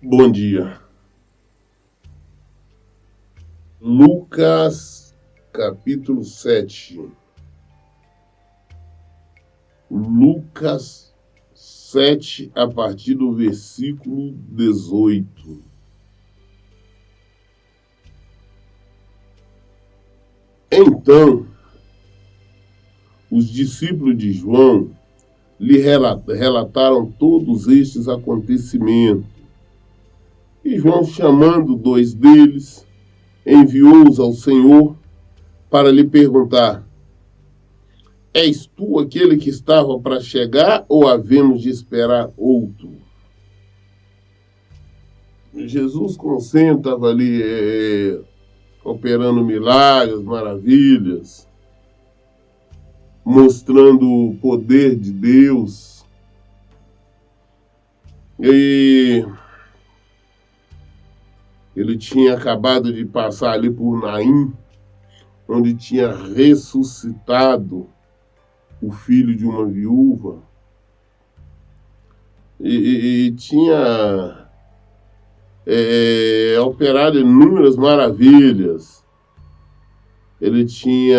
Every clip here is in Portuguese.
Bom dia. Lucas, capítulo 7. Lucas 7, a partir do versículo 18. Então, os discípulos de João lhe relataram todos estes acontecimentos. E João, chamando 2 deles, enviou-os ao Senhor para lhe perguntar: És tu aquele que estava para chegar ou havemos de esperar outro? Jesus, como sempre, estava ali operando milagres, maravilhas, mostrando o poder de Deus. E ele tinha acabado de passar ali por Naim, onde tinha ressuscitado o filho de uma viúva. E tinha operado inúmeras maravilhas. Ele tinha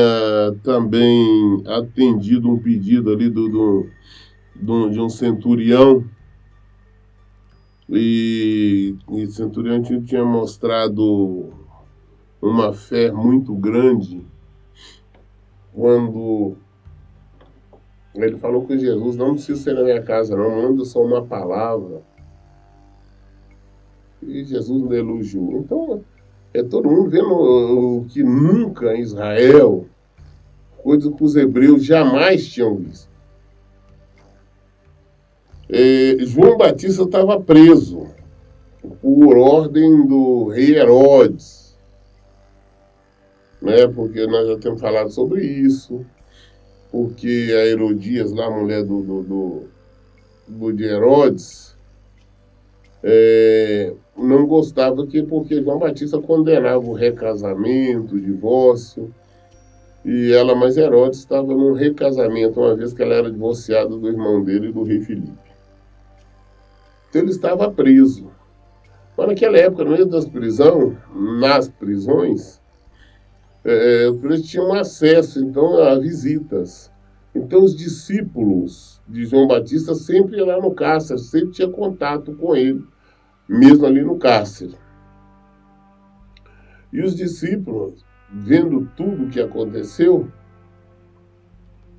também atendido um pedido ali de um centurião. E o centurião tinha mostrado uma fé muito grande quando ele falou com Jesus: não precisa ser na minha casa, não, manda só uma palavra. E Jesus não elogiou. Então, todo mundo vendo o que nunca em Israel, coisa que os hebreus jamais tinham visto. João Batista estava preso por ordem do rei Herodes, né? Porque nós já temos falado sobre isso, porque a Herodias, lá, a mulher de Herodes, não gostava porque João Batista condenava o recasamento, o divórcio, mas Herodes estava num recasamento, uma vez que ela era divorciada do irmão dele, do rei Filipe. Então ele estava preso. Mas naquela época, no meio das prisões, nas prisões, eles tinham acesso, então, a visitas. Então os discípulos de João Batista sempre iam lá no cárcere, sempre tinha contato com ele, mesmo ali no cárcere. E os discípulos, vendo tudo o que aconteceu,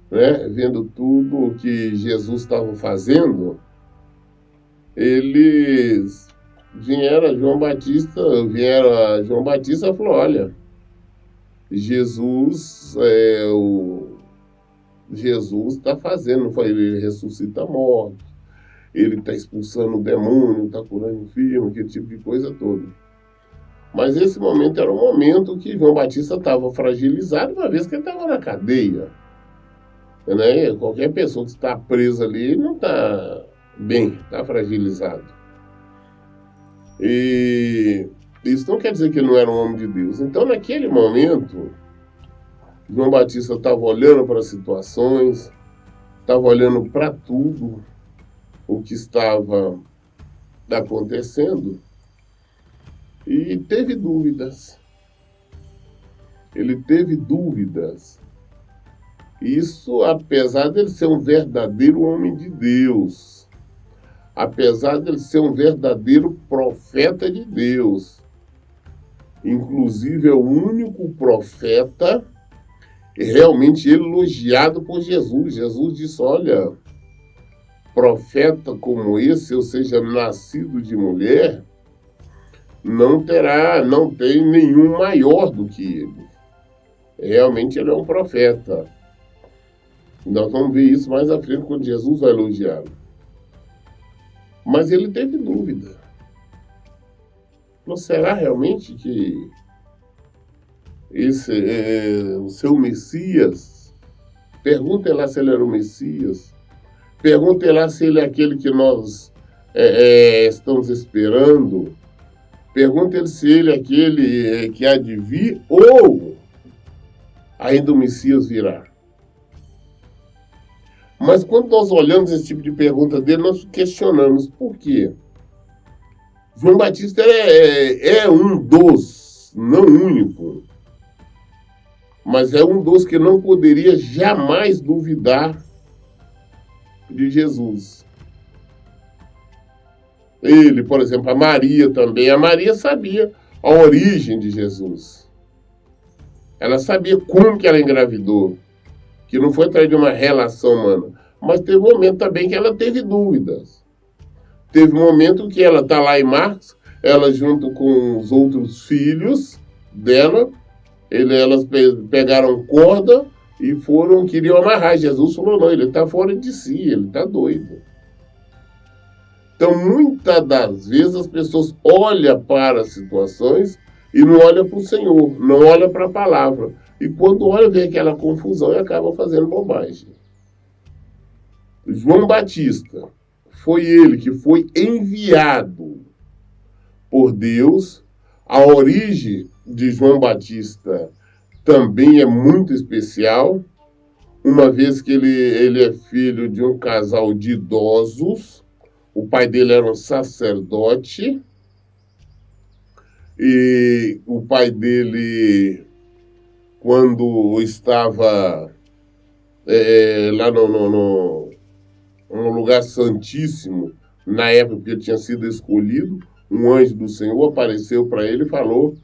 né, vendo tudo o que Jesus estava fazendo, eles vieram a João Batista e falou: olha, Jesus está fazendo, ele ressuscita a morte, ele está expulsando o demônio, está curando enfermo, aquele tipo de coisa toda. Mas esse momento era um momento que João Batista estava fragilizado, uma vez que ele estava na cadeia. Né? Qualquer pessoa que está presa ali não está bem, está fragilizado. E isso não quer dizer que ele não era um homem de Deus. Então, naquele momento, João Batista estava olhando para as situações, estava olhando para tudo o que estava acontecendo e teve dúvidas. Ele teve dúvidas. Isso, apesar dele ser um verdadeiro homem de Deus, apesar dele ser um verdadeiro profeta de Deus, inclusive é o único profeta realmente elogiado por Jesus. Jesus disse: olha, profeta como esse, ou seja, nascido de mulher, não tem nenhum maior do que ele. Realmente ele é um profeta. Nós vamos ver isso mais à frente, quando Jesus vai elogiá-lo. Mas ele teve dúvida. Não será realmente que esse é o seu Messias? Pergunte lá se ele era o Messias. Pergunte lá se ele é aquele que nós estamos esperando. Pergunte se ele é aquele que há de vir ou ainda o Messias virá. Mas quando nós olhamos esse tipo de pergunta dele, nós questionamos por quê. João Batista é um dos, não único, mas é um dos que não poderia jamais duvidar de Jesus. Ele, por exemplo, a Maria também. A Maria sabia a origem de Jesus. Ela sabia como que ela engravidou, que não foi através de uma relação humana. Mas teve um momento também que ela teve dúvidas. Teve um momento que ela está lá em Marcos, ela junto com os outros filhos dela, elas pegaram corda e queriam amarrar. Jesus falou, não, ele está fora de si, ele está doido. Então, muitas das vezes as pessoas olham para as situações e não olham para o Senhor, não olham para a palavra. E quando olha, vê aquela confusão e acaba fazendo bobagem. João Batista foi ele que foi enviado por Deus. A origem de João Batista também é muito especial, uma vez que ele é filho de um casal de idosos. O pai dele era um sacerdote e o pai dele, quando estava lá no lugar santíssimo, na época que ele tinha sido escolhido, um anjo do Senhor apareceu para ele e falou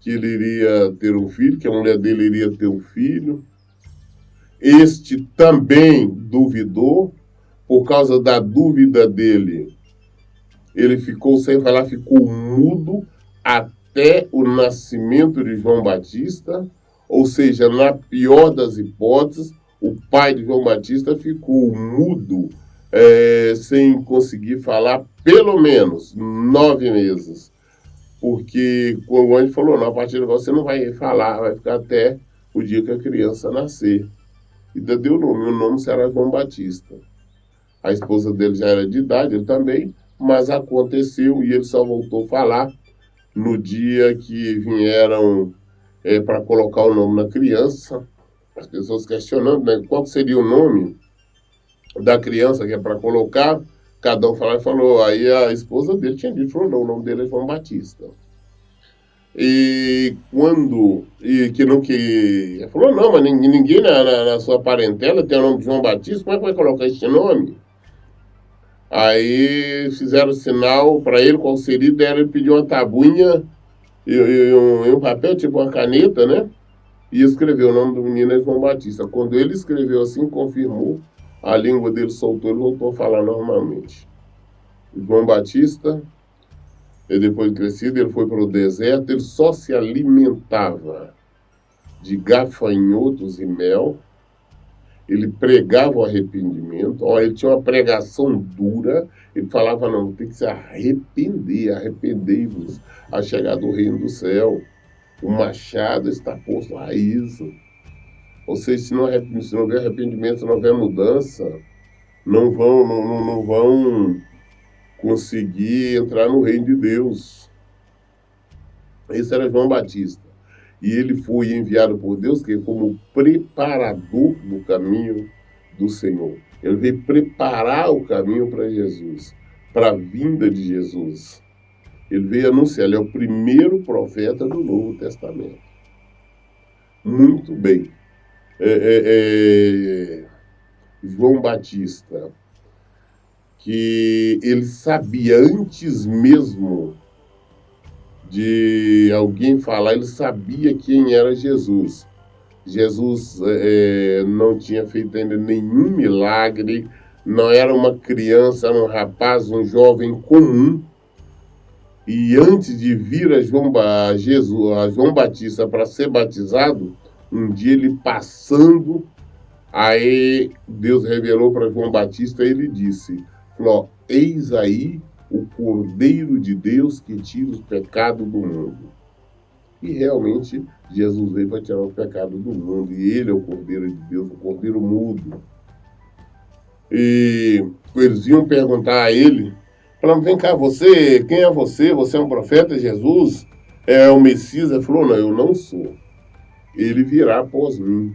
que ele iria ter um filho, que a mulher dele iria ter um filho. Este também duvidou. Por causa da dúvida dele, ele ficou sem falar, ficou mudo até o nascimento de João Batista. Ou seja, na pior das hipóteses, o pai de João Batista ficou mudo, sem conseguir falar pelo menos 9 meses. Porque o anjo falou, não, a partir de agora você não vai falar, vai ficar até o dia que a criança nascer. E deu o nome será João Batista. A esposa dele já era de idade, ele também, mas aconteceu e ele só voltou a falar no dia que vieram para colocar o nome na criança. As pessoas questionando, né, qual seria o nome da criança que é para colocar. Cada um falou. Aí a esposa dele tinha dito, falou, não, o nome dele é João Batista. E quando... Ele falou, não, mas ninguém na sua parentela tem o nome de João Batista, como é que vai colocar esse nome? Aí fizeram sinal para ele, qual seria, ele pediu uma tabuinha e um papel, tipo uma caneta, né? E escreveu o nome do menino João Batista. Quando ele escreveu assim, confirmou, a língua dele soltou, ele voltou a falar normalmente. João Batista, depois de crescido, ele foi para o deserto, ele só se alimentava de gafanhotos e mel. Ele pregava o arrependimento. Ele tinha uma pregação dura. Ele falava, não, tem que se arrepender, arrependei-vos a chegar do reino do céu. O machado está posto à raiz. Ou seja, se não houver arrependimento, se não houver mudança, não vão conseguir entrar no reino de Deus. Esse era João Batista. E ele foi enviado por Deus como preparador do caminho do Senhor. Ele veio preparar o caminho para Jesus, para a vinda de Jesus. Ele veio anunciar, ele é o primeiro profeta do Novo Testamento. Muito bem. João Batista, que ele sabia antes mesmo de alguém falar, ele sabia quem era Jesus. Jesus não tinha feito ainda nenhum milagre, não era uma criança, era um rapaz, um jovem comum. E antes de vir a João Batista para ser batizado, um dia ele passando, aí Deus revelou para João Batista e ele disse, eis aí o Cordeiro de Deus que tira os pecados do mundo. E realmente Jesus veio para tirar os pecados do mundo. E ele é o Cordeiro de Deus, o Cordeiro mudo. E eles iam perguntar a ele, falando, vem cá, quem é você? Você é um profeta, Jesus? É o Messias? Ele falou, não, eu não sou. Ele virá após mim.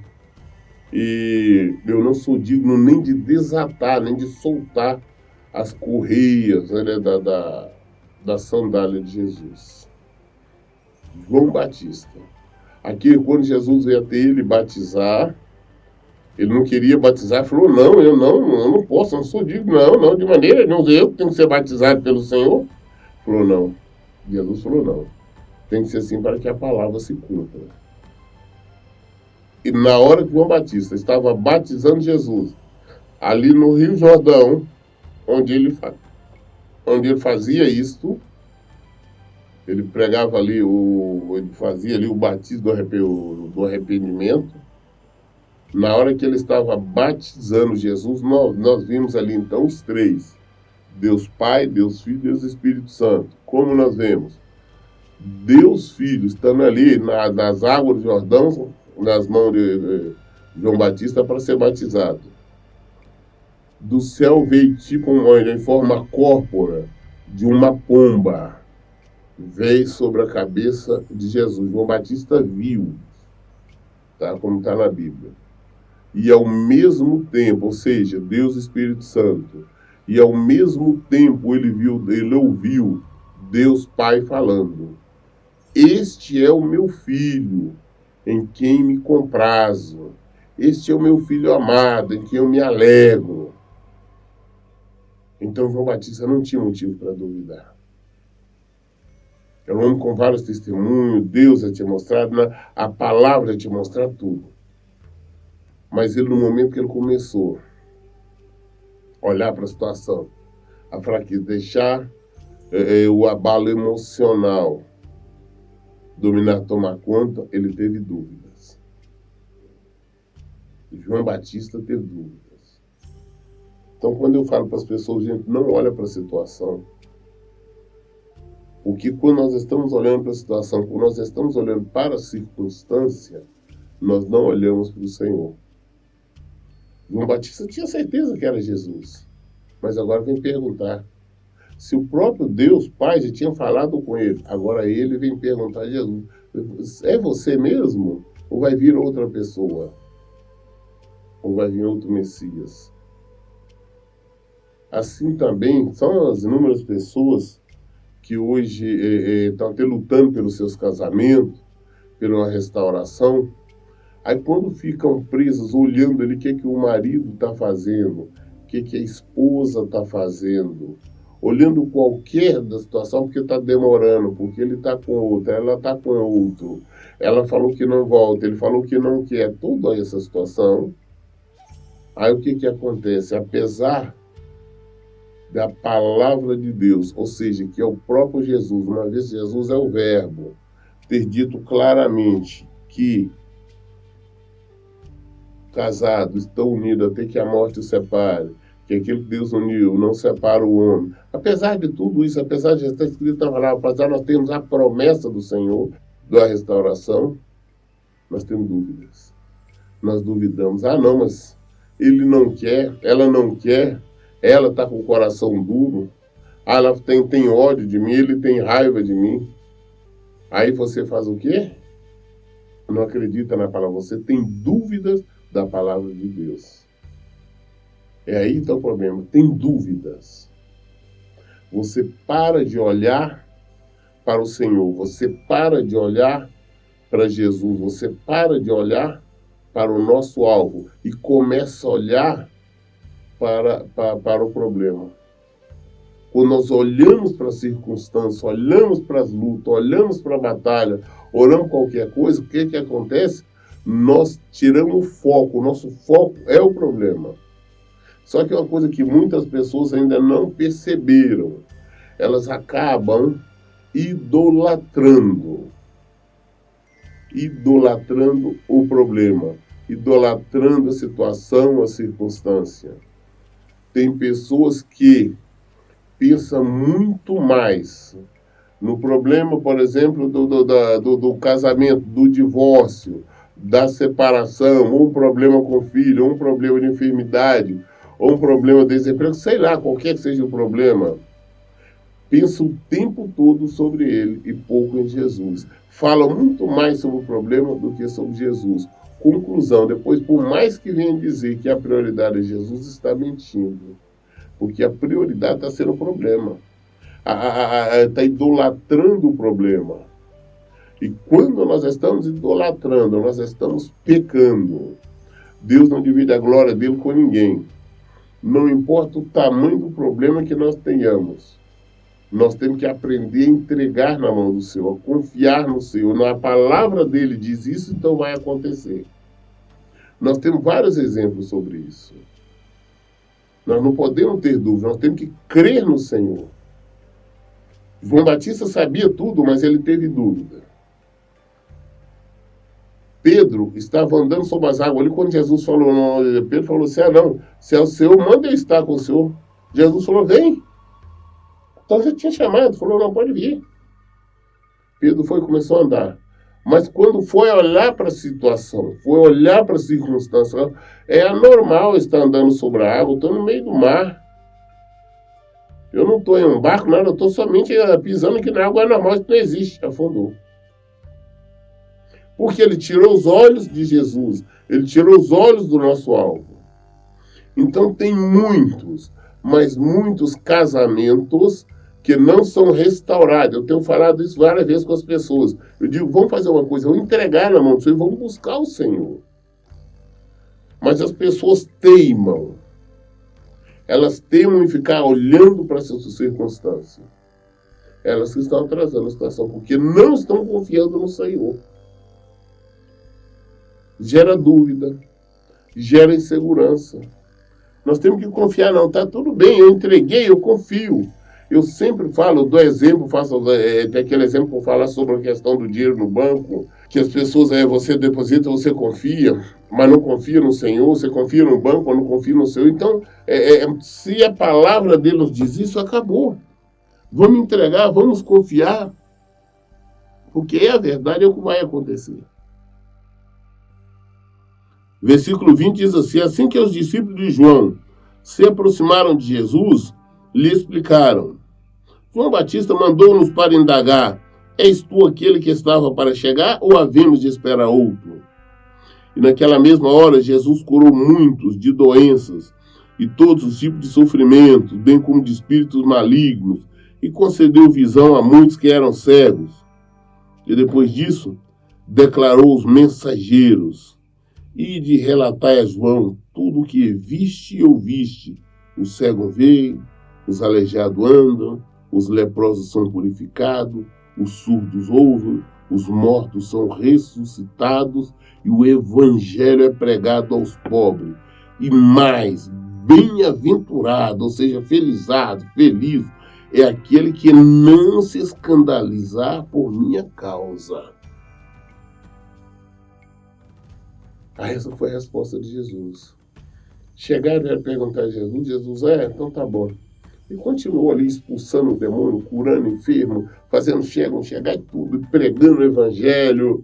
E eu não sou digno nem de desatar, nem de soltar as correias, né, da sandália de Jesus. João Batista. Aqui, quando Jesus veio até ele batizar, ele não queria batizar, falou, não, eu não posso, eu não sou digno, não, de maneira nenhuma, eu tenho que ser batizado pelo Senhor. Falou, não. Jesus falou, não. Tem que ser assim para que a palavra se cumpra. E na hora que João Batista estava batizando Jesus, ali no Rio Jordão, onde ele fazia isto, ele pregava ali, ele fazia ali o batismo do arrependimento. Na hora que ele estava batizando Jesus, nós vimos ali então os três. Deus Pai, Deus Filho e Deus Espírito Santo. Como nós vemos? Deus Filho estando ali nas águas do Jordão, nas mãos de João Batista para ser batizado. Do céu veio tipo em forma corpórea de uma pomba. Veio sobre a cabeça de Jesus. João Batista viu, tá? Como está na Bíblia. E ao mesmo tempo, ou seja, Deus Espírito Santo, e ao mesmo tempo ele ouviu Deus Pai falando, este é o meu filho, em quem me comprazo. Este é o meu filho amado, em quem eu me alegro. Então João Batista não tinha motivo para duvidar. É um homem com vários testemunhos, Deus já tinha mostrado, a palavra já tinha mostrado tudo. Mas ele, no momento que ele começou a olhar para a situação, a fraqueza, deixar o abalo emocional dominar, tomar conta, ele teve dúvidas. João Batista teve dúvidas. Então, quando eu falo para as pessoas, gente, não olha para a situação. Porque quando nós estamos olhando para a situação, quando nós estamos olhando para a circunstância, nós não olhamos para o Senhor. João Batista tinha certeza que era Jesus. Mas agora vem perguntar. Se o próprio Deus Pai já tinha falado com ele, agora ele vem perguntar a Jesus, é você mesmo? Ou vai vir outra pessoa? Ou vai vir outro Messias? Assim também são as inúmeras pessoas que hoje estão até lutando pelos seus casamentos, pela restauração. Aí quando ficam presas olhando ali o que o marido está fazendo, o que a esposa está fazendo, olhando qualquer da situação, porque está demorando, porque ele está com outra, ela está com outro, ela falou que não volta, ele falou que não quer, toda essa situação. Aí o que acontece? Apesar da palavra de Deus, ou seja, que é o próprio Jesus, uma vez Jesus é o verbo, ter dito claramente que casados estão unidos até que a morte os separe, que aquilo que Deus uniu não separa o homem. Apesar de tudo isso, apesar de estar escrito na palavra, apesar de nós termos a promessa do Senhor, da restauração, nós temos dúvidas. Nós duvidamos. Ah, não, mas ele não quer, ela está com o coração duro, ela tem ódio de mim, ele tem raiva de mim. Aí você faz o quê? Não acredita na palavra, você tem dúvidas da palavra de Deus. É aí que está o problema, tem dúvidas. Você para de olhar para o Senhor, você para de olhar para Jesus, você para de olhar para o nosso alvo e começa a olhar para o problema. Quando nós olhamos para a circunstância, olhamos para as lutas, olhamos para a batalha, oramos qualquer coisa, o que acontece? Nós tiramos o foco, o nosso foco é o problema. Só que é uma coisa que muitas pessoas ainda não perceberam. Elas acabam idolatrando o problema, idolatrando a situação, a circunstância. Tem pessoas que pensam muito mais no problema, por exemplo, do casamento, do divórcio, da separação, ou um problema com o filho, ou um problema de enfermidade, ou um problema de desemprego, sei lá, qualquer que seja o problema. Pensa o tempo todo sobre ele e pouco em Jesus. Fala muito mais sobre o problema do que sobre Jesus. Conclusão, depois, por mais que venha dizer que a prioridade é Jesus, está mentindo. Porque a prioridade está sendo o problema. Está idolatrando o problema. E quando nós estamos idolatrando, nós estamos pecando. Deus não divide a glória dele com ninguém. Não importa o tamanho do problema que nós tenhamos. Nós temos que aprender a entregar na mão do Senhor, a confiar no Senhor. Na palavra dele diz isso, então vai acontecer. Nós temos vários exemplos sobre isso. Nós não podemos ter dúvida, nós temos que crer no Senhor. João Batista sabia tudo, mas ele teve dúvida. Pedro estava andando sobre as águas ali quando Jesus falou, Pedro falou assim, não, se é o Senhor, manda eu estar com o Senhor. Jesus falou, vem. Então já tinha chamado, falou, não, pode vir. Pedro foi e começou a andar. Mas quando foi olhar para a situação, foi olhar para a circunstância, é anormal estar andando sobre a água, eu estou no meio do mar. Eu não estou em um barco, nada, eu estou somente pisando aqui na água, é normal, isso não existe, afundou. Porque ele tirou os olhos de Jesus, ele tirou os olhos do nosso alvo. Então tem muitos, mas muitos casamentos que não são restaurados. Eu tenho falado isso várias vezes com as pessoas. Eu digo, vamos fazer uma coisa, vamos entregar na mão do Senhor e vamos buscar o Senhor. Mas as pessoas teimam. Elas teimam em ficar olhando para essa circunstância. Elas que estão atrasando a situação, porque não estão confiando no Senhor. Gera dúvida, gera insegurança. Nós temos que confiar, não, tá tudo bem, eu entreguei, eu confio. Eu sempre falo, dou exemplo, tem aquele exemplo que eu falo sobre a questão do dinheiro no banco, que as pessoas, você deposita, você confia, mas não confia no Senhor, você confia no banco, mas não confia no Senhor. Então, se a palavra dele nos diz isso, acabou. Vamos entregar, vamos confiar, porque a verdade é o que vai acontecer. Versículo 20 diz assim que os discípulos de João se aproximaram de Jesus, lhe explicaram. João Batista mandou-nos para indagar, és tu aquele que estava para chegar ou havemos de esperar outro? E naquela mesma hora Jesus curou muitos de doenças e todos os tipos de sofrimentos, bem como de espíritos malignos, e concedeu visão a muitos que eram cegos. E depois disso, declarou os mensageiros, e de relatar a João tudo o que viste e ouviste. O cego vê, os aleijados andam, os leprosos são purificados, os surdos ouvem, os mortos são ressuscitados e o evangelho é pregado aos pobres. E mais, bem-aventurado, ou seja, felizado, feliz, é aquele que não se escandalizar por minha causa. Essa foi a resposta de Jesus. Chegaram a perguntar a Jesus, então tá bom. E continuou ali expulsando o demônio, curando enfermo, fazendo chegar e tudo, pregando o evangelho.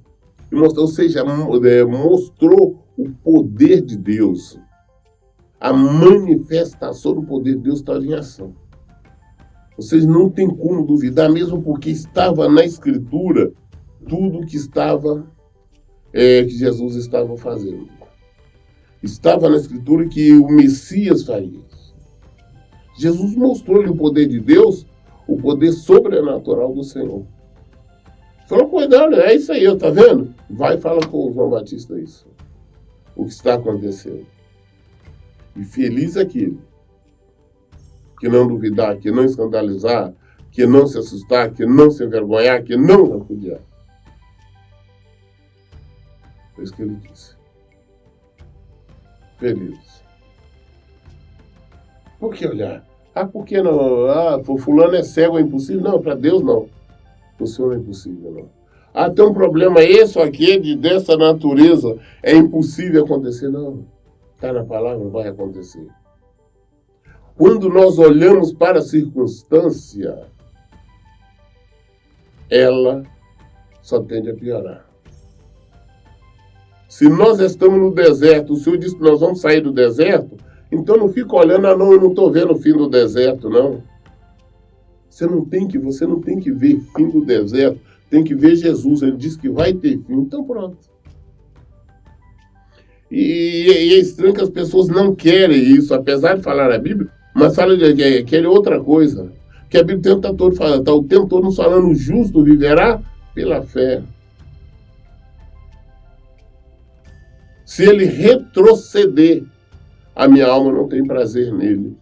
Ou seja, mostrou o poder de Deus. A manifestação do poder de Deus estava em ação. Vocês não tem como duvidar, mesmo porque estava na Escritura tudo que que Jesus estava fazendo. Estava na Escritura que o Messias faria. Jesus mostrou-lhe o poder de Deus, o poder sobrenatural do Senhor. Falou, cuidado, é isso aí, tá vendo? Vai e fala com o João Batista isso. O que está acontecendo. E feliz aquele que não duvidar, que não escandalizar, que não se assustar, que não se envergonhar, que não repudiar. Foi isso que ele disse. Feliz. Por que olhar? Por que não? Fulano é cego, é impossível? Não, para Deus não. O Senhor não é impossível, não. Tem um problema esse ou aquele dessa natureza, é impossível acontecer? Não. Está na palavra, vai acontecer. Quando nós olhamos para a circunstância, ela só tende a piorar. Se nós estamos no deserto, o Senhor disse que nós vamos sair do deserto, então não fica olhando, não, eu não estou vendo o fim do deserto, não. Você não tem que ver fim do deserto, tem que ver Jesus, ele disse que vai ter fim, então pronto. E é estranho que as pessoas não querem isso, apesar de falar a Bíblia, mas falam que querem outra coisa. Que a Bíblia está o tempo todo nos falando, o justo viverá pela fé. Se ele retroceder, a minha alma não tem prazer nele.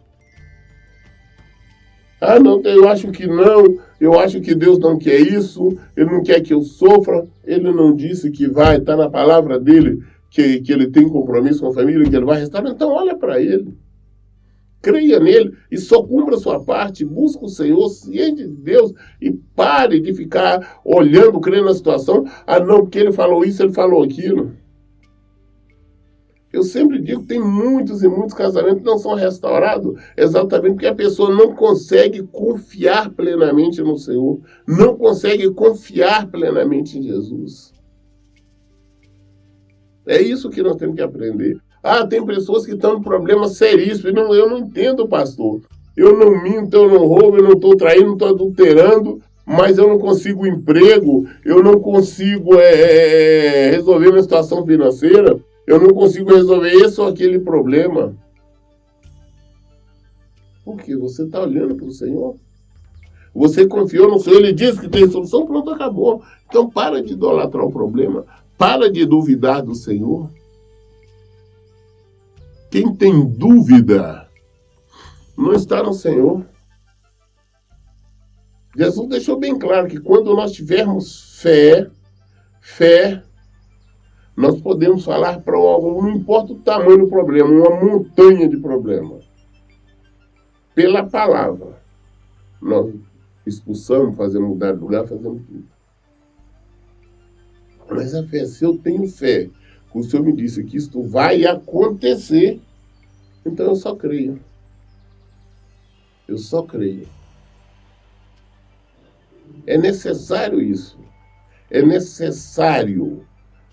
Ah, não, eu acho que não, eu acho que Deus não quer isso, Ele não quer que eu sofra, Ele não disse que vai, está na palavra dele, que ele tem compromisso com a família, que ele vai restaurar, então olha para ele. Creia nele e só cumpra a sua parte, busca o Senhor, ciente de Deus e pare de ficar olhando, crendo na situação, ah não, porque ele falou isso, ele falou aquilo. Eu sempre digo que tem muitos e muitos casamentos que não são restaurados exatamente porque a pessoa não consegue confiar plenamente no Senhor, não consegue confiar plenamente em Jesus. É isso que nós temos que aprender. Ah, tem pessoas que estão em problemas seríssimos. Eu não entendo, pastor. Eu não minto, eu não roubo, eu não estou traindo, não estou adulterando, mas eu não consigo emprego, eu não consigo resolver minha situação financeira, eu não consigo resolver esse ou aquele problema. Por quê? Você está olhando para o Senhor? Você confiou no Senhor, Ele disse que tem solução, pronto, acabou. Então para de idolatrar o problema, para de duvidar do Senhor. Quem tem dúvida não está no Senhor. Jesus deixou bem claro que quando nós tivermos fé, nós podemos falar para algo, não importa o tamanho do problema, uma montanha de problema. Pela palavra, nós expulsamos, fazemos mudar de lugar, fazemos tudo. Mas a fé, se eu tenho fé, o Senhor me disse que isto vai acontecer, então eu só creio. Eu só creio. É necessário isso. É necessário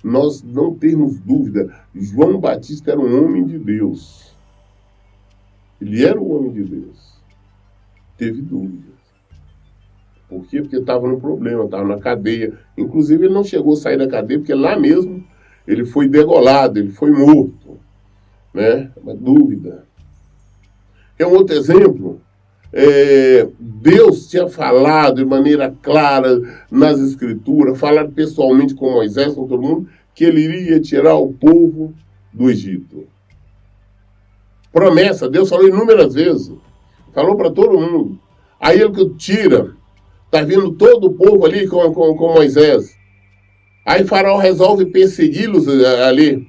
nós não termos dúvida. João Batista era um homem de Deus. Ele era um homem de Deus. Teve dúvidas. Por quê? Porque estava no problema, estava na cadeia. Inclusive, ele não chegou a sair da cadeia, porque lá mesmo ele foi degolado, ele foi morto. Né? Uma dúvida. É um outro exemplo. Deus tinha falado de maneira clara nas Escrituras, falado pessoalmente com Moisés, com todo mundo, que ele iria tirar o povo do Egito. Promessa, Deus falou inúmeras vezes. Falou para todo mundo. Aí ele que tira, está vindo todo o povo ali com Moisés. Aí Faraó resolve persegui-los ali.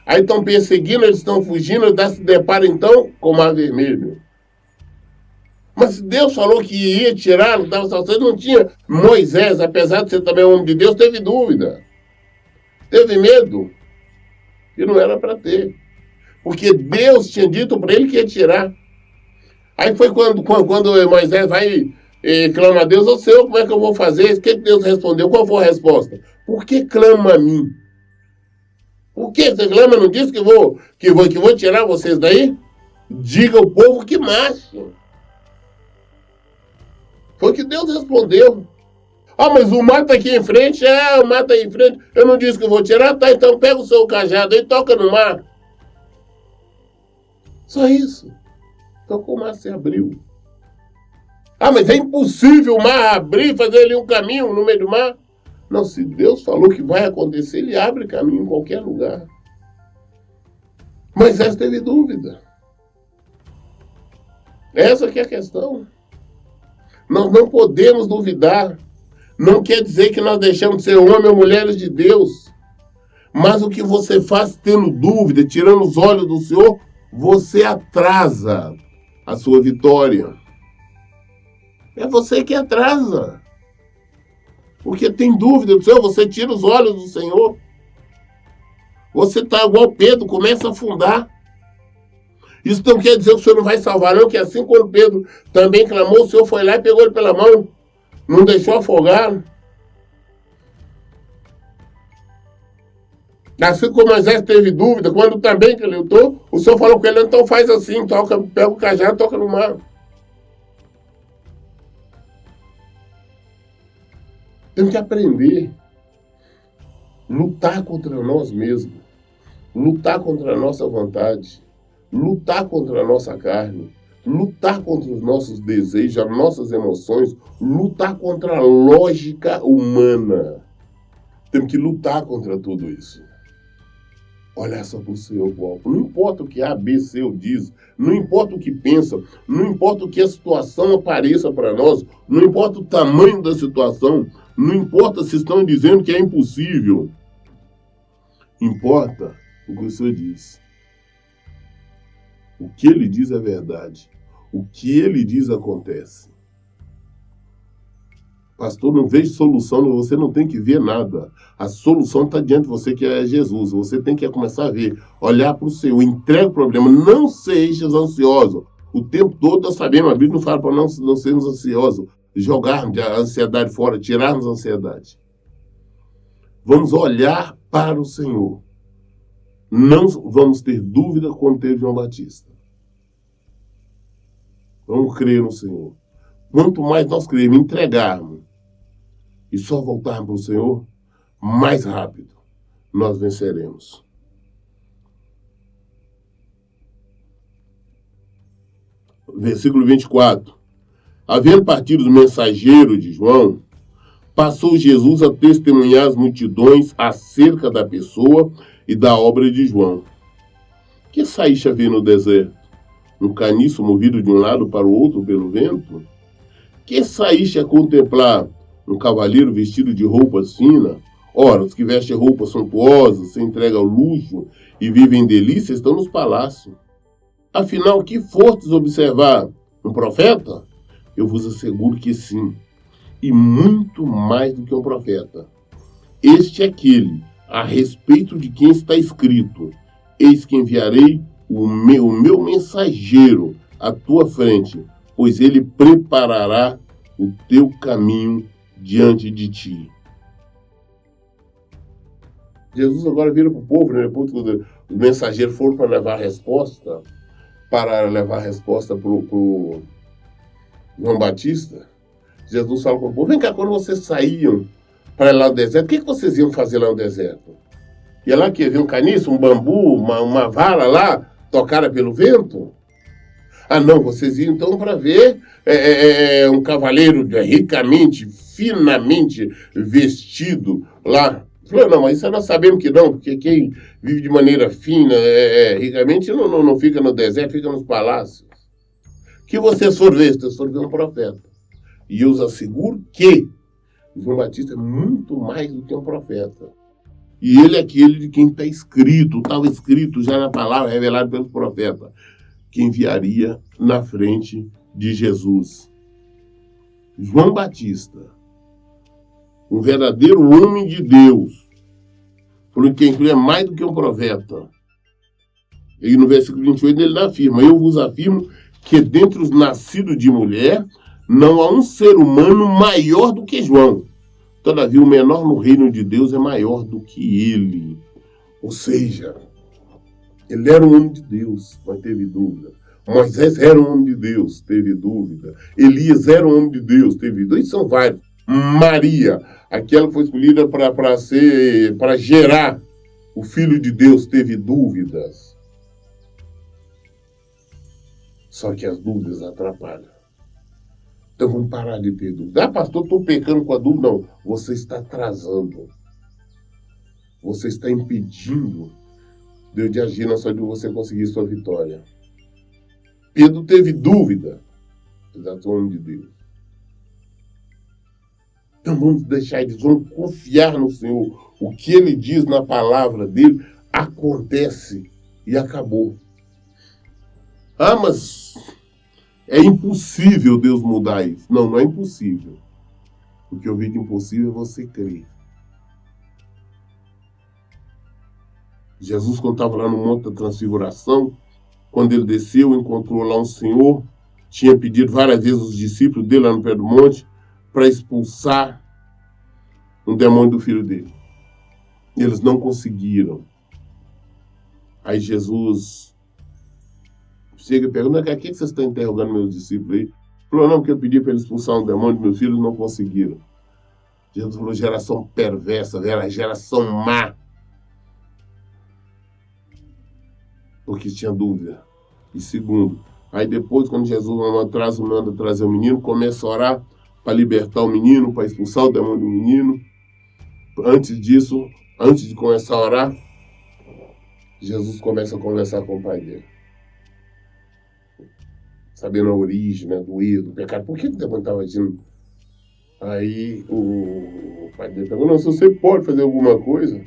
Aí estão perseguindo, eles estão fugindo, eles se deparam então com o Mar Vermelho. Mas se Deus falou que ia tirar, você não tinha. Moisés, apesar de ser também homem de Deus, teve dúvida. Teve medo. E não era para ter. Porque Deus tinha dito para ele que ia tirar. Aí foi quando Moisés vai e clama a Deus, ô Senhor, como é que eu vou fazer? O que Deus respondeu? Qual foi a resposta? Por que clama a mim? Por que você clama? Não disse que vou tirar vocês daí? Diga ao povo que marche. Foi o que Deus respondeu. Ah, mas o mar está aqui em frente. O mar está aí em frente. Eu não disse que eu vou tirar? Tá, então pega o seu cajado aí e toca no mar. Só isso. Então o mar se abriu. Ah, mas é impossível o mar abrir, fazer ali um caminho no meio do mar. Não, se Deus falou que vai acontecer, ele abre caminho em qualquer lugar. Moisés teve dúvida. Essa que é a questão. Nós não podemos duvidar. Não quer dizer que nós deixamos de ser homem ou mulheres de Deus. Mas o que você faz tendo dúvida, tirando os olhos do Senhor, você atrasa a sua vitória. É você que atrasa. Porque tem dúvida do Senhor, você tira os olhos do Senhor. Você está igual Pedro, começa a afundar. Isso não quer dizer que o Senhor não vai salvar, não, que assim quando Pedro também clamou, o Senhor foi lá e pegou ele pela mão, não deixou afogar. Assim como Moisés teve dúvida, quando também que ele lutou, o Senhor falou com ele, então faz assim, pega o cajado e toca no mar. Temos que aprender. Lutar contra nós mesmos. Lutar contra a nossa vontade. Lutar contra a nossa carne. lutar contra os nossos desejos, as nossas emoções, lutar contra a lógica humana. Temos que lutar contra tudo isso. Olhar só para o Senhor, povo. Não importa o que A, B, C ou diz, não importa o que pensa, não importa o que a situação apareça para nós, não importa o tamanho da situação, não importa se estão dizendo que é impossível. Importa o que o Senhor diz. O que Ele diz é verdade. O que Ele diz acontece. Pastor, não vejo solução, você não tem que ver nada. A solução está diante de você, que é Jesus. Você tem que começar a ver, olhar para o Senhor, entrega o problema. Não sejas ansioso. O tempo todo nós sabemos, a Bíblia não fala para não sermos ansiosos, jogarmos a ansiedade fora, tirarmos a ansiedade. Vamos olhar para o Senhor. Não vamos ter dúvida como teve João Batista. Vamos crer no Senhor. Quanto mais nós crermos, entregarmos, e só voltarmos para o Senhor, mais rápido nós venceremos. Versículo 24. Havendo partido os mensageiros de João, passou Jesus a testemunhar as multidões acerca da pessoa e da obra de João. Que saíste a ver no deserto? Um caniço movido de um lado para o outro pelo vento? Que saíste a contemplar? Um cavaleiro vestido de roupas finas? Ora, os que vestem roupas suntuosas, se entregam ao luxo e vivem em delícia, estão nos palácios. Afinal, que fostes observar? Um profeta? Eu vos asseguro que sim, e muito mais do que um profeta. Este é aquele, a respeito de quem está escrito: eis que enviarei o meu mensageiro à tua frente, pois ele preparará o teu caminho diante de ti. Jesus agora vira para o povo, né? Depois que os mensageiros foram para levar a resposta, para o João Batista. Jesus fala para o povo: vem cá, quando vocês saíam para ir lá no deserto, o que vocês iam fazer lá no deserto? Ia lá que havia um caniço, um bambu, uma vara lá, tocada pelo vento? Ah, não, vocês iam então para ver um cavaleiro ricamente, finamente vestido lá. Falou: não, mas isso nós sabemos que não, porque quem vive de maneira fina, ricamente, não fica no deserto, fica nos palácios. Que vocês foram ver? Vocês foram ver um profeta. E eu os asseguro que João Batista é muito mais do que um profeta. E ele é aquele de quem está escrito, estava escrito já na palavra revelada pelos profetas, que enviaria na frente de Jesus. João Batista, um verdadeiro homem de Deus, porque ele é mais do que um profeta. E no versículo 28 ele afirma: eu vos afirmo que dentre os nascidos de mulher não há um ser humano maior do que João. Todavia, o menor no reino de Deus é maior do que ele. Ou seja, ele era um homem de Deus, mas teve dúvida. Moisés era um homem de Deus, teve dúvida. Elias era um homem de Deus, teve dúvida. E são vários. Maria, aquela que foi escolhida para gerar o Filho de Deus, teve dúvidas. Só que as dúvidas atrapalham. Então vamos parar de ter dúvida. Ah, pastor, estou pecando com a dúvida. Não, você está atrasando. Você está impedindo Deus de agir na sua vida, você conseguir sua vitória. Pedro teve dúvida, apesar de ser um homem de Deus. Então vamos deixar eles, vamos confiar no Senhor. O que Ele diz na palavra dele acontece e acabou. Ah, mas é impossível Deus mudar isso. Não, não é impossível. O que eu vi de impossível é você crer. Jesus, quando estava lá no Monte da Transfiguração, quando ele desceu, encontrou lá um senhor, tinha pedido várias vezes os discípulos dele lá no pé do monte para expulsar um demônio do filho dele. E eles não conseguiram. Aí Jesus chega e pergunta: o que vocês estão interrogando meus discípulos aí? Falou: não, porque eu pedi para eles expulsar um demônio dos meus filhos, não conseguiram. Jesus falou: geração perversa, geração má. Porque tinha dúvida. E segundo, Aí depois, quando Jesus manda trazer o menino, começa a orar para libertar o menino, para expulsar o demônio do menino. Antes disso, antes de começar a orar, Jesus começa a conversar com o pai dele. Sabendo a origem, né, do erro, do pecado. Por que o demônio estava agindo? Aí o pai dele perguntou, não, se você pode fazer alguma coisa.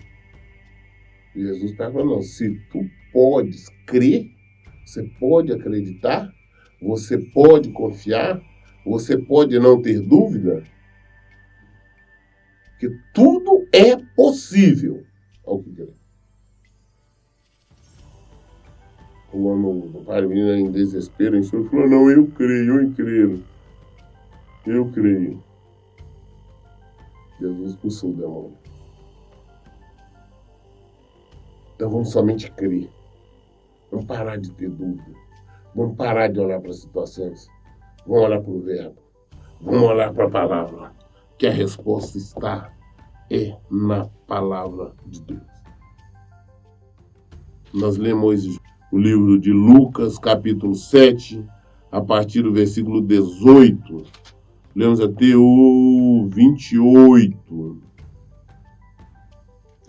E Jesus perguntou, não, se tu podes crer, você pode acreditar, você pode confiar, você pode não ter dúvida, que tudo é possível ao que crê. O homem do pai, o menino em desespero, em choro, falou, não, eu creio. Jesus expulsou o demônio. Então vamos somente crer. Vamos parar de ter dúvida. Vamos parar de olhar para as situações. Vamos olhar para o verbo. Vamos olhar para a palavra. Que a resposta está na palavra de Deus. Nós lemos hoje o livro de Lucas, capítulo 7, a partir do versículo 18. Lemos até o 28.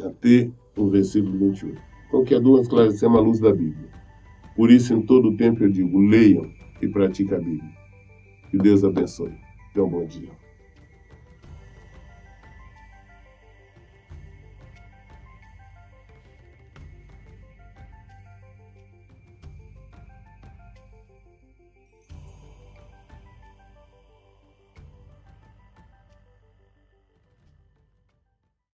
Até o versículo 28. Qualquer dúvida, esclarecemos a luz da Bíblia. Por isso, em todo o tempo eu digo, leiam e pratiquem a Bíblia. Que Deus abençoe. Tenha um bom dia.